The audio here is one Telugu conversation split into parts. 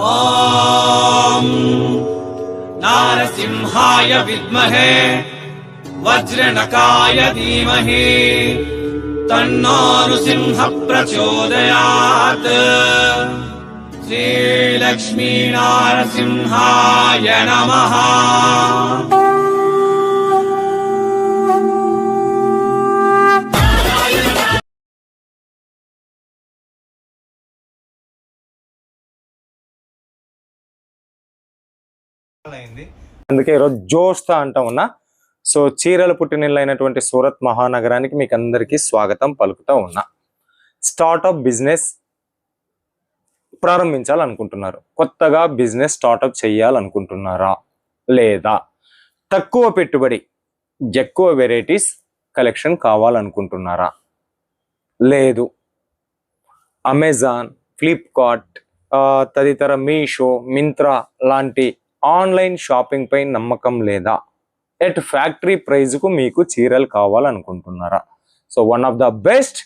ఓం నారసింహాయ విద్మహే వజ్రనకాయ ధీమహి తన్నో నృసింహ ప్రచోదయాత్. శ్రీలక్ష్మీ నారసింహాయ నమః. అందుకే ఈరోజు జోస్తా అంటా ఉన్నా. సో చీరల పుట్టినిల్లు అయినటువంటి సూరత్ మహానగరానికి మీకు అందరికీ స్వాగతం పలుకుతా ఉన్నా. స్టార్టప్ బిజినెస్ ప్రారంభించాలనుకుంటున్నారు, కొత్తగా బిజినెస్ స్టార్టప్ చేయాలనుకుంటున్నారా, లేదా తక్కువ పెట్టుబడి ఎక్కువ వెరైటీస్ కలెక్షన్ కావాలనుకుంటున్నారా, లేదు అమెజాన్, ఫ్లిప్కార్ట్ తదితర మీషో, మింత్రా లాంటి ఆన్లైన్ షాపింగ్ పై నమ్మకం లేదా, ఎట్ ఫ్యాక్టరీ ప్రైజ్కు మీకు చీరలు కావాలనుకుంటున్నారా. So one of the best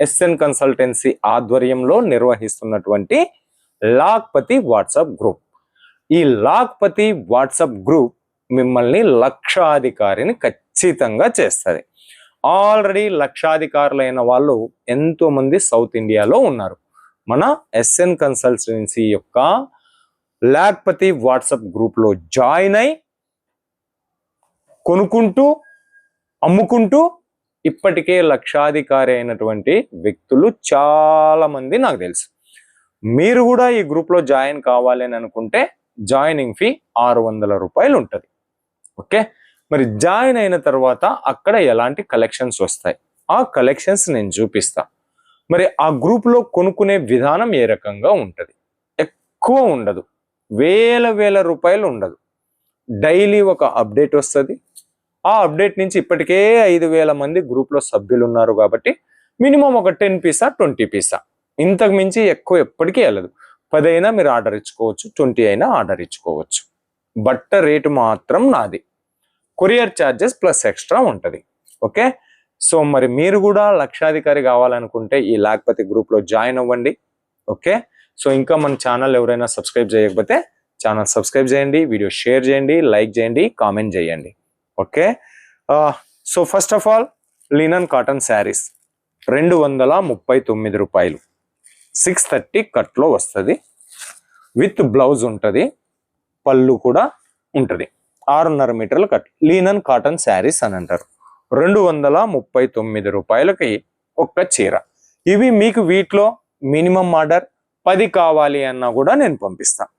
SN consultancy ఆధ్వర్యంలో నిర్వహిస్తున్నటువంటి లాఖ్పతి వాట్సాప్ గ్రూప్. ఈ లాఖ్పతి వాట్సాప్ గ్రూప్ మిమ్మల్ని లక్షాధికారిని ఖచ్చితంగా చేస్తుంది. ఆల్రెడీ లక్షాధికారులైన వాళ్ళు ఎంతోమంది సౌత్ ఇండియాలో ఉన్నారు. మన ఎస్ఎన్ కన్సల్టెన్సీ యొక్క లాఖ్పతి వాట్సాప్ గ్రూప్లో జాయిన్ అయి కొనుక్కుంటూ అమ్ముకుంటూ ఇప్పటికే లక్షాధికారి అయినటువంటి వ్యక్తులు చాలా మంది నాకు తెలుసు. మీరు కూడా ఈ గ్రూప్లో జాయిన్ కావాలి అని అనుకుంటే జాయినింగ్ ఫీ 600 రూపాయలు ఉంటుంది. ఓకే, మరి జాయిన్ అయిన తర్వాత అక్కడ ఎలాంటి కలెక్షన్స్ వస్తాయి, ఆ కలెక్షన్స్ నేను చూపిస్తా. మరి ఆ గ్రూప్లో కొనుక్కునే విధానం ఏ రకంగా ఉంటుంది, ఎక్కువ ఉండదు, వేల రూపాయలు ఉండదు. డైలీ ఒక అప్డేట్ వస్తుంది. ఆ అప్డేట్ నుంచి ఇప్పటికే 5,000 మంది గ్రూప్లో సభ్యులు ఉన్నారు కాబట్టి మినిమం ఒక 10 పీసా 20 పీసా, ఇంతకు మించి ఎక్కువ ఎప్పటికీ వెళ్ళదు. 10 అయినా మీరు ఆర్డర్ ఇచ్చుకోవచ్చు, 20 అయినా ఆర్డర్ ఇచ్చుకోవచ్చు. బట్ట రేటు మాత్రం నాది, కొరియర్ ఛార్జెస్ ప్లస్ ఎక్స్ట్రా ఉంటుంది. ఓకే, సో మరి మీరు కూడా లక్షాధికారి కావాలనుకుంటే ఈ లాఖ్పతి గ్రూప్లో జాయిన్ అవ్వండి. ఓకే, సో ఇంకా మన ఛానల్ ఎవరైనా సబ్స్క్రైబ్ చేయకపోతే ఛానల్ సబ్స్క్రైబ్ చేయండి, వీడియో షేర్ చేయండి, లైక్ చేయండి, కామెంట్ చేయండి. Okay, so first of all లినన్ cotton saris 239 రూపాయలు, 630 కట్లో వస్తుంది, విత్ బ్లౌజ్ ఉంటుంది, పళ్ళు కూడా ఉంటుంది, 6.5 మీటర్ల కట్. లినన్ కాటన్ శారీస్ అని అంటారు. 239 రూపాయలకి ఒక్క చీర. ఇవి మీకు వీటిలో మినిమం ఆర్డర్ 10 కావాలి అన్నా కూడా నేను పంపిస్తాను.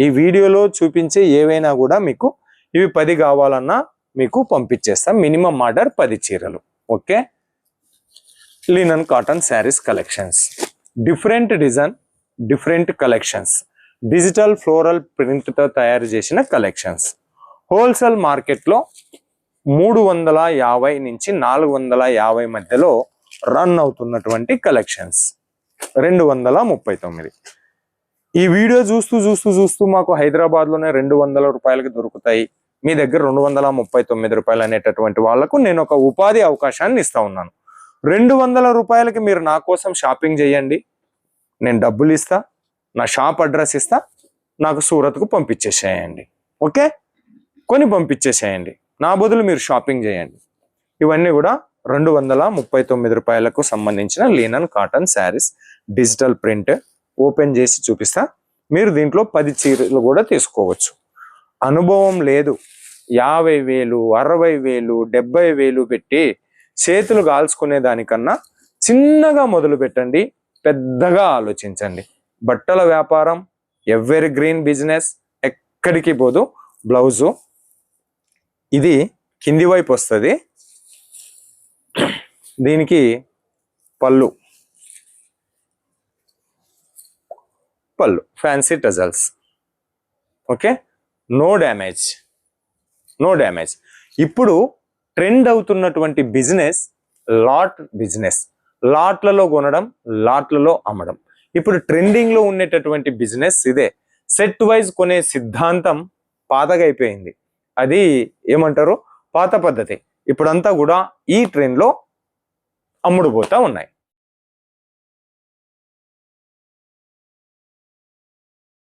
ఈ వీడియోలో చూపించే ఏవైనా కూడా మీకు ఇవి 10 కావాలన్నా మీకు పంపించేస్తాం. మినిమం ఆర్డర్ 10 చీరలు. Okay, linen cotton saris collections, different design, different collections, digital floral ప్రింట్తో తయారు చేసిన కలెక్షన్స్. హోల్సేల్ మార్కెట్లో 350 నుంచి 450 మధ్యలో రన్ అవుతున్నటువంటి కలెక్షన్స్. 239. ఈ వీడియో చూస్తూ మాకు హైదరాబాద్లోనే 200 రూపాయలకి దొరుకుతాయి, మీ దగ్గర 239 రూపాయలు అనేటటువంటి వాళ్లకు నేను ఒక ఉపాధి అవకాశాన్ని ఇస్తా ఉన్నాను. 200 రూపాయలకి మీరు నా కోసం షాపింగ్ చేయండి, నేను డబ్బులు ఇస్తా, నా షాప్ అడ్రస్ ఇస్తా, నాకు సూరత్కు పంపించేసేయండి. ఓకే, కొని పంపించేసేయండి, నా బదులు మీరు షాపింగ్ చేయండి. ఇవన్నీ కూడా 239 రూపాయలకు సంబంధించిన లినన్ cotton saris, digital print. Open చేసి చూపిస్తా, మీరు దీంట్లో 10 చీరలు కూడా తీసుకోవచ్చు. అనుభవం లేదు, 50,000, 60,000, 70,000 పెట్టి చేతులు కాల్చుకునే దానికన్నా చిన్నగా మొదలు పెట్టండి, పెద్దగా ఆలోచించండి. బట్టల వ్యాపారం ఎవరి గ్రీన్ బిజినెస్, ఎక్కడికి పోదు. బ్లౌజు ఇది కింది వైపు వస్తుంది, దీనికి పళ్ళు fancy tassels. Okay, no damage. ఇప్పుడు ట్రెండ్ అవుతున్నటువంటి బిజినెస్ లాట్ బిజినెస్, లాట్లలో కొనడం, లాట్లలో అమ్మడం. ఇప్పుడు ట్రెండింగ్ లో ఉండేటటువంటి బిజినెస్ ఇదే. సెట్ వైజ్ కొనే సిద్ధాంతం పాతగా అయిపోయింది, అది ఏమంటారు పాత పద్ధతి. ఇప్పుడంతా కూడా ఈ ట్రెండ్ లో అమ్ముడు పోతా ఉన్నాయి.